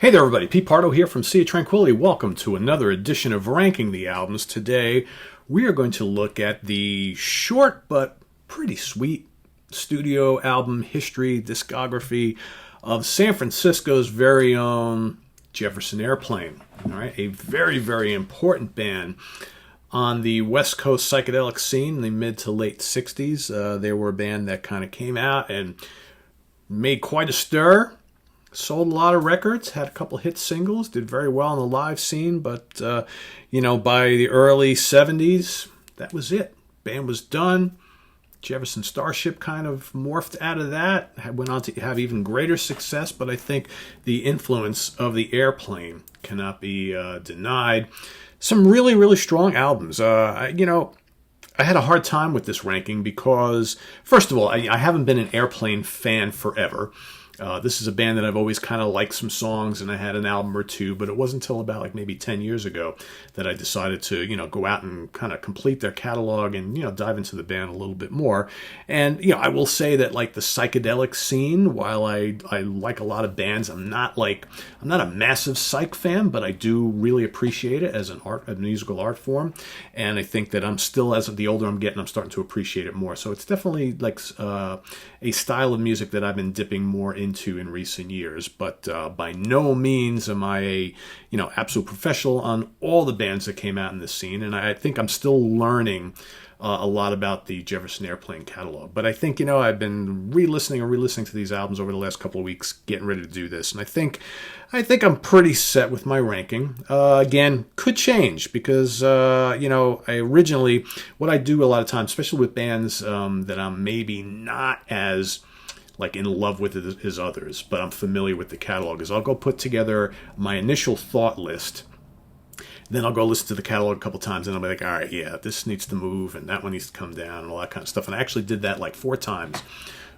Hey there, everybody. Pete Pardo here from Sea of Tranquility. Welcome to another edition of Ranking the Albums. Today, we are going to look at the short but pretty sweet studio album history, discography of San Francisco's very own Jefferson Airplane. All right, a very, very important band on the West Coast psychedelic scene in the mid to late 60s. They were a band that kind of came out and made quite a stir. Sold a lot of records, had a couple hit singles, did very well in the live scene, but, by the early 70s, that was it. Band was done. Jefferson Starship kind of morphed out of that, went on to have even greater success, but I think the influence of the Airplane cannot be denied. Some really, really strong albums. I had a hard time with this ranking because, first of all, I haven't been an Airplane fan forever. This is a band that I've always kind of liked some songs, and I had an album or two, but it wasn't until about maybe 10 years ago that I decided to, go out and kind of complete their catalog and, dive into the band a little bit more. And, I will say that the psychedelic scene, while I like a lot of bands, I'm not a massive psych fan, but I do really appreciate it as a musical art form. And I think that I'm still, as the older I'm getting, I'm starting to appreciate it more. So it's definitely a style of music that I've been dipping more into in recent years, but by no means am I a absolute professional on all the bands that came out in this scene, and I think I'm still learning a lot about the Jefferson Airplane catalog. But I think I've been re-listening to these albums over the last couple of weeks, getting ready to do this, and I think I'm pretty set with my ranking. Again, could change because I originally, what I do a lot of times, especially with bands that I'm maybe not as in love with it as others, but I'm familiar with the catalog, is I'll go put together my initial thought list. Then I'll go listen to the catalog a couple times, and I'll be like, all right, yeah, this needs to move, and that one needs to come down, and all that kind of stuff. And I actually did that 4 times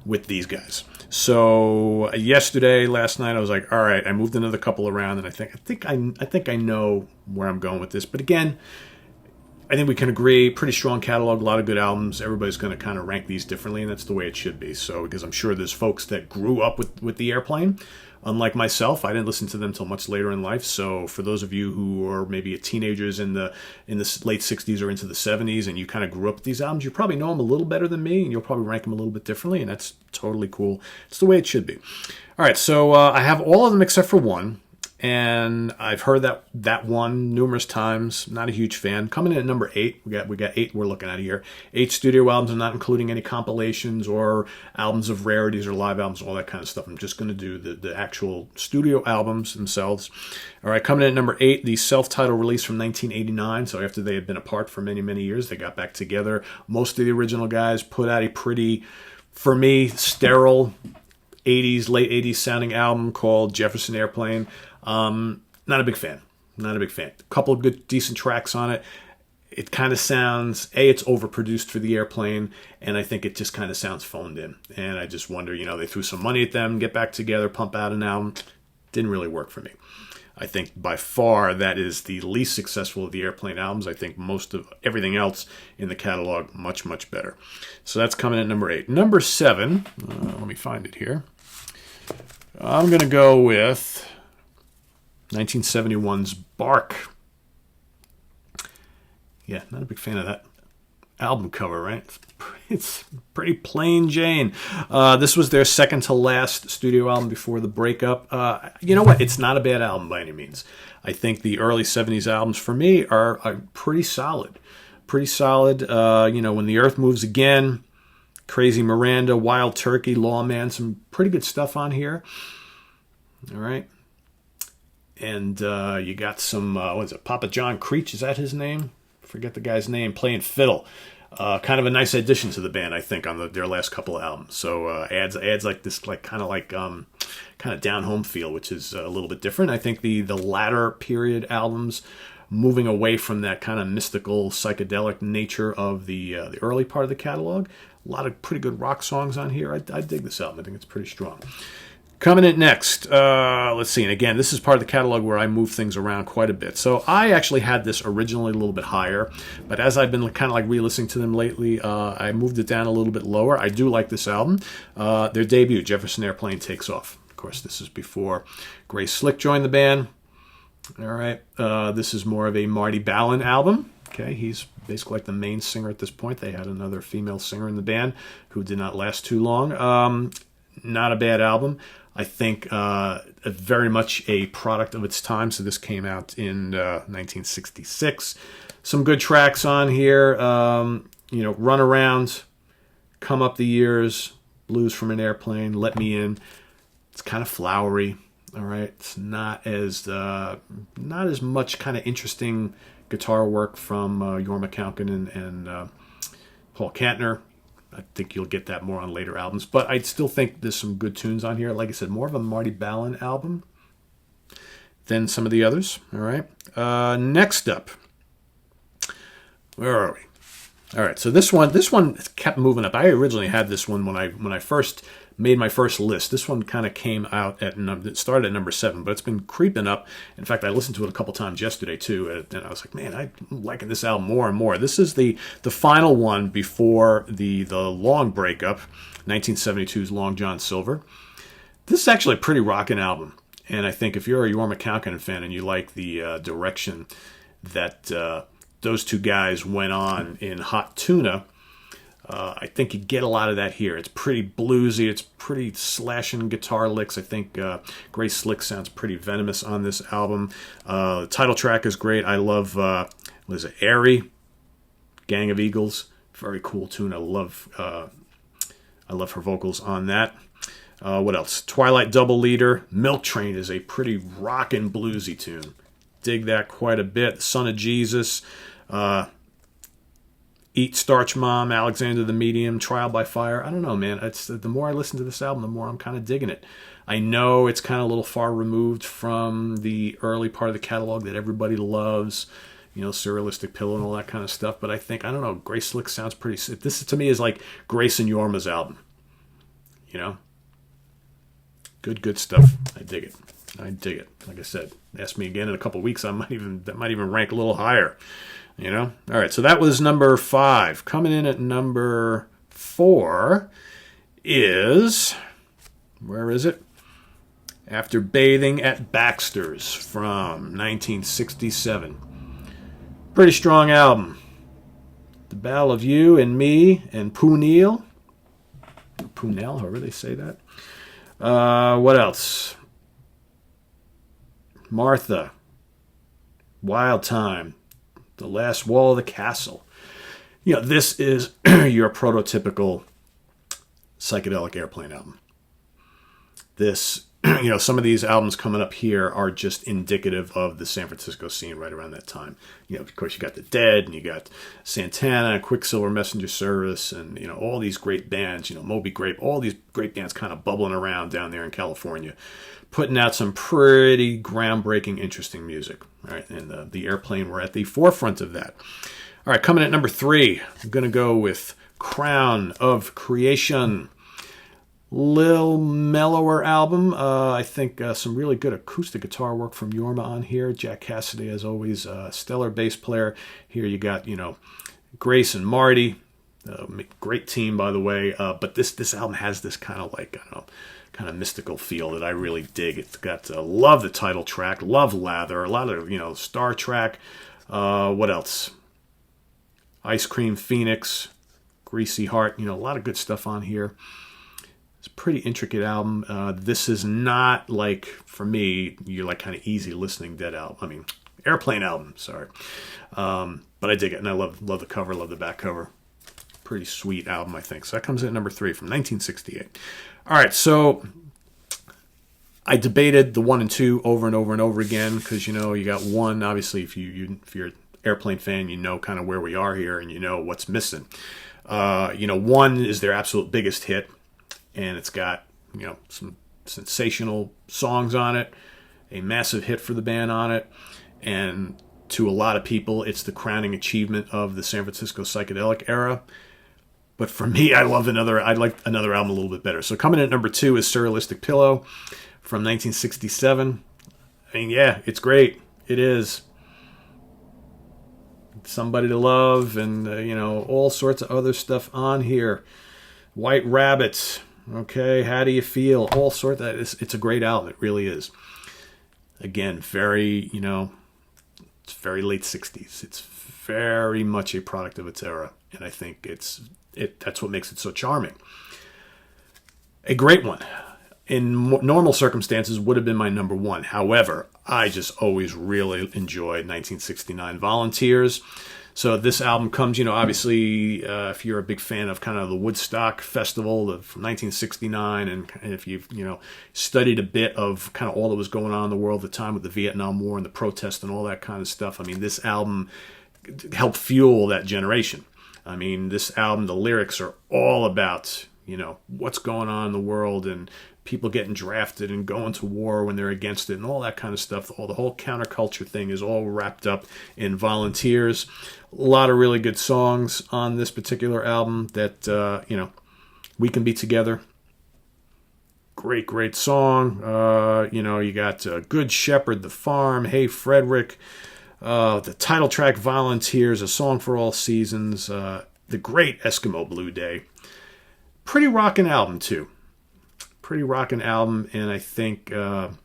with these guys. So last night, I was like, all right, I moved another couple around, and I think I know where I'm going with this. But again, I think we can agree, pretty strong catalog, a lot of good albums. Everybody's going to kind of rank these differently, and that's the way it should be. So, because I'm sure there's folks that grew up with the Airplane. Unlike myself, I didn't listen to them until much later in life. So for those of you who are maybe teenagers in the late 60s or into the 70s, and you kind of grew up with these albums, you probably know them a little better than me, and you'll probably rank them a little bit differently, and that's totally cool. It's the way it should be. All right, so I have all of them except for one. And I've heard that one numerous times. Not a huge fan. Coming in at number 8, we got 8 we're looking at here. 8 studio albums. I'm not including any compilations or albums of rarities or live albums, all that kind of stuff. I'm just going to do the actual studio albums themselves. All right, coming in at number 8, the self-titled release from 1989. So after they had been apart for many, many years, they got back together. Most of the original guys put out a pretty, for me, sterile late 80s sounding album called Jefferson Airplane. Not a big fan. A couple of good, decent tracks on it. It kind of sounds, it's overproduced for the Airplane, and I think it just kind of sounds phoned in. And I just wonder, they threw some money at them, get back together, pump out an album. Didn't really work for me. I think by far that is the least successful of the Airplane albums. I think most of everything else in the catalog much, much better. So that's coming at number 8. Number 7, let me find it here. I'm going to go with 1971's Bark. Yeah, not a big fan of that album cover, right? It's pretty plain Jane. This was their second to last studio album before the breakup. You know what? It's not a bad album by any means. I think the early 70s albums for me are pretty solid. When the Earth Moves Again, Crazy Miranda, Wild Turkey, Lawman, some pretty good stuff on here. All right. And you got some, Papa John Creech, is that his name? Forget the guy's name, playing fiddle. Kind of a nice addition to the band, I think, on their last couple of albums. So adds this kind of down home feel, which is a little bit different. I think the latter period albums, moving away from that kind of mystical psychedelic nature of the early part of the catalog. A lot of pretty good rock songs on here. I dig this album. I think it's pretty strong. Coming in next, let's see, and again, this is part of the catalog where I move things around quite a bit. So I actually had this originally a little bit higher, but as I've been kind of re-listening to them lately, I moved it down a little bit lower. I do like this album. Their debut, Jefferson Airplane Takes Off. course, this is before Grace Slick joined the band. All right. This is more of a Marty Balin album. Okay, he's basically like the main singer at this point. They had another female singer in the band who did not last too long. Not a bad album. I think very much a product of its time. So this came out in 1966. Some good tracks on here. Run Around, Come Up the Years, Blues from an Airplane, Let Me In. It's kind of flowery. All right, it's not as much kind of interesting guitar work from Jorma Kaukonen and Paul Kantner. I think you'll get that more on later albums, but I still think there's some good tunes on here. Like I said, more of a Marty Balin album than some of the others. All right, next up, where are we? All right, so this one kept moving up. I originally had this one when I first made my first list. This one kind of came out it started at number 7, but it's been creeping up. In fact, I listened to it a couple times yesterday too, and I was like, man, I'm liking this album more and more. This is the final one before the long breakup, 1972's Long John Silver. This is actually a pretty rocking album, and I think if you're a Jorma Kaukonen fan and you like the direction that those two guys went on in Hot Tuna, I think you get a lot of that here. It's pretty bluesy. It's pretty slashing guitar licks. I think Grace Slick sounds pretty venomous on this album. The title track is great. I love, Airy, Gang of Eagles. Very cool tune. I love her vocals on that. What else? Twilight Double Leader. Milk Train is a pretty rockin' bluesy tune. Dig that quite a bit. Son of Jesus. Eat Starch Mom, Alexander the Medium, Trial by Fire. I don't know, man. It's the more I listen to this album, the more I'm kind of digging it. I know it's kind of a little far removed from the early part of the catalog that everybody loves, Sur Allistic Pillow and all that kind of stuff. But I don't know, Grace Slick sounds pretty. This to me is like Grace and Jorma's album. Good stuff. I dig it. Like I said, ask me again in a couple of weeks. That might even rank a little higher. All right, so that was number 5. Coming in at number 4 is, where is it? After Bathing at Baxter's from 1967. Pretty strong album. The Battle of You and Me and Pooneel, however they say that. What else? Martha, Wild Time, The Last Wall of the Castle. This is your prototypical psychedelic Airplane album. This, some of these albums coming up here are just indicative of the San Francisco scene right around that time. Of course, you got The Dead, and you got Santana, Quicksilver Messenger Service, and, all these great bands, Moby Grape, all these great bands kind of bubbling around down there in California, putting out some pretty groundbreaking, interesting music. All right, and the Airplane were at the forefront of that. All right, coming at number 3, I'm going to go with Crown of Creation. Little mellower album. I think some really good acoustic guitar work from Jorma on here. Jack Cassidy, as always, stellar bass player. Here you got, Grace and Marty. Great team, by the way. But this album has this kind of like, I don't know, kind of mystical feel that I really dig. It's got, love the title track, love Lather, a lot of, Star Trek. What else? Ice Cream Phoenix, Greasy Heart, a lot of good stuff on here. It's a pretty intricate album. This is not like, for me, you're like kind of easy listening Airplane album, sorry. But I dig it, and I love the cover, love the back cover. Pretty sweet album, I think. So that comes in at number 3 from 1968. All right, so I debated the 1 and 2 over and over and over again because, you got 1, obviously, if you're an Airplane fan, kind of where we are here and what's missing. 1 is their absolute biggest hit. And it's got, some sensational songs on it, a massive hit for the band on it, and to a lot of people, it's the crowning achievement of the San Francisco psychedelic era. But for me, I like another album a little bit better. So coming in at number 2 is Sur Allistic Pillow from 1967. Yeah, it's great. It is. Somebody to Love and, all sorts of other stuff on here. White Rabbit. Okay, how do you feel? All sorts of, it's a great album. It really is. Again, very, it's very late 60s. It's very much a product of its era. And I think that's what makes it so charming. A great one. In normal circumstances would have been my number one. However, I just always really enjoyed 1969 Volunteers. So this album comes, obviously, if you're a big fan of kind of the Woodstock Festival from 1969, and if you've, studied a bit of kind of all that was going on in the world at the time with the Vietnam War and the protests and all that kind of stuff, I mean, this album helped fuel that generation. I mean, this album, the lyrics are all about, what's going on in the world and people getting drafted and going to war when they're against it and all that kind of stuff. The whole counterculture thing is all wrapped up in Volunteers. A lot of really good songs on this particular album that, We Can Be Together. Great song. You got Good Shepherd, The Farm, Hey Frederick, the title track Volunteers, A Song for All Seasons, the great Eskimo Blue Day. Pretty rockin' album, too. Pretty rockin' album, and I think the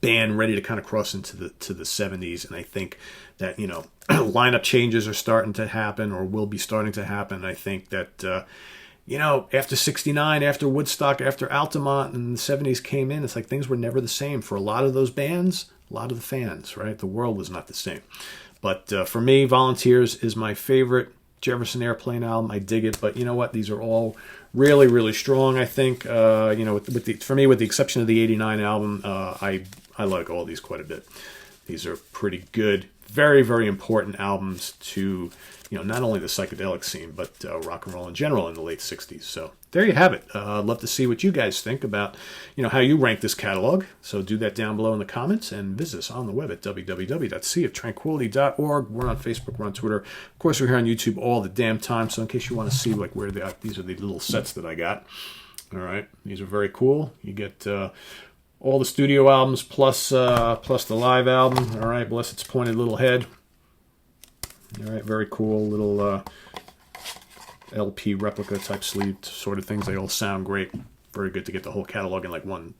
band ready to kind of cross into the 70s, and I think that, lineup changes are starting to happen or will be starting to happen. I think that, after 69, after Woodstock, after Altamont, and the 70s came in, it's like things were never the same for a lot of those bands, a lot of the fans, right? The world was not the same. But for me, Volunteers is my favorite Jefferson Airplane album. I dig it, but you know what? These are all really, really strong, I think. For me, with the exception of the 89 album, I like all these quite a bit. These are pretty good, very, very important albums to, not only the psychedelic scene, but rock and roll in general in the late 60s. So there you have it. I'd love to see what you guys think about, how you rank this catalog. So do that down below in the comments and visit us on the web at www.seaoftranquility.org. We're on Facebook, we're on Twitter. Of course, we're here on YouTube all the damn time. So in case you want to see where they are, these are the little sets that I got. All right. These are very cool. You get all the studio albums plus the live album. All right. Bless its pointed little head. All right, very cool little LP replica type sleeve sort of things. They all sound great. Very good to get the whole catalog in like one,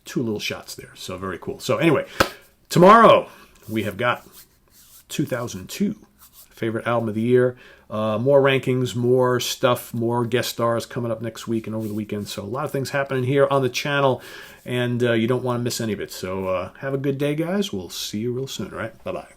2 little shots there. So very cool. So anyway, tomorrow we have got 2002 favorite album of the year. More rankings, more stuff, more guest stars coming up next week and over the weekend. So a lot of things happening here on the channel, and you don't want to miss any of it. So have a good day, guys. We'll see you real soon. All right, bye-bye.